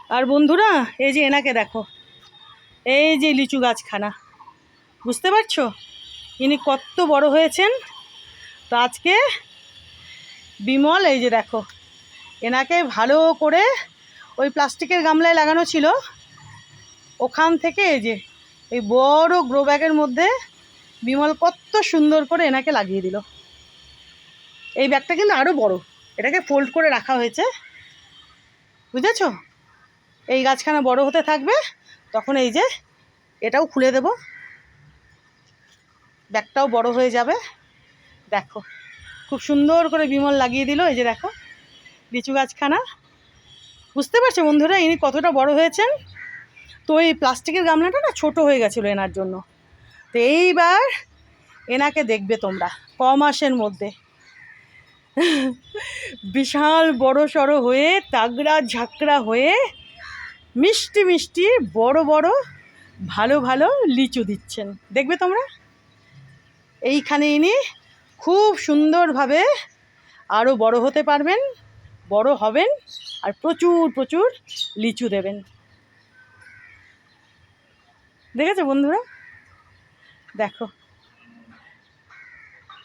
আর বন্ধুরা, এই যে এনাকে দেখো, এই যে লিচু গাছখানা, বুঝতে পারছো ইনি কত বড় হয়েছেন। তো আজকে বিমল এই যে দেখো, এনাকে ভালো করে ওই প্লাস্টিকের গামলায় লাগানো ছিল, ওখান থেকে এই যে এই বড় গ্রো ব্যাগের মধ্যে বিমল কত সুন্দর করে এনাকে লাগিয়ে দিল। এই ব্যাগটা কিন্তু আরও বড়, এটাকে ফোল্ড করে রাখা হয়েছে, বুঝেছো। এই গাছখানা বড় হতে থাকবে, তখন এই যে এটাও খুলে দেব, ব্যাগটাও বড় হয়ে যাবে। দেখো খুব সুন্দর করে বিমল লাগিয়ে দিল, এই যে দেখো লিচু গাছখানা। বুঝতে পারছো বন্ধুরা ইনি কতটা বড় হয়েছেন। তো এই প্লাস্টিকের গামলাটা না ছোট হয়ে গেছিলো এনার জন্য। তো এইবার এনাকে দেখবে তোমরা ক মাসের মধ্যে বিশাল বড় সড়ো হয়ে, তাগড়া ঝাঁকড়া হয়ে, মিষ্টি মিষ্টি বড় বড় ভালো ভালো লিচু দিচ্ছেন, দেখবে তোমরা। এইখানে ইনি খুব সুন্দরভাবে আরও বড় হতে পারবেন, বড় হবেন, আর প্রচুর প্রচুর লিচু দেবেন। দেখেছো বন্ধুরা, দেখো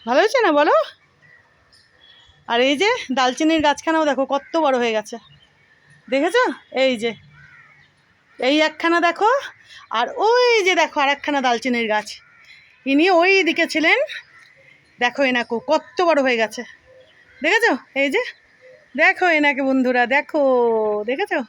ভালো হয়েছে না বলো। আর এই যে দালচিনির গাছখানাও দেখো কত বড় হয়ে গেছে, দেখেছো। এই যে এই একখানা দেখো, আর ওই যে দেখো আর একখানা দালচিনির গাছ, ইনি ওই দিকে ছিলেন। দেখো এনাকে কত বড় হয়ে গেছে, দেখেছো। এই যে দেখো এনাকে বন্ধুরা, দেখো, দেখেছো।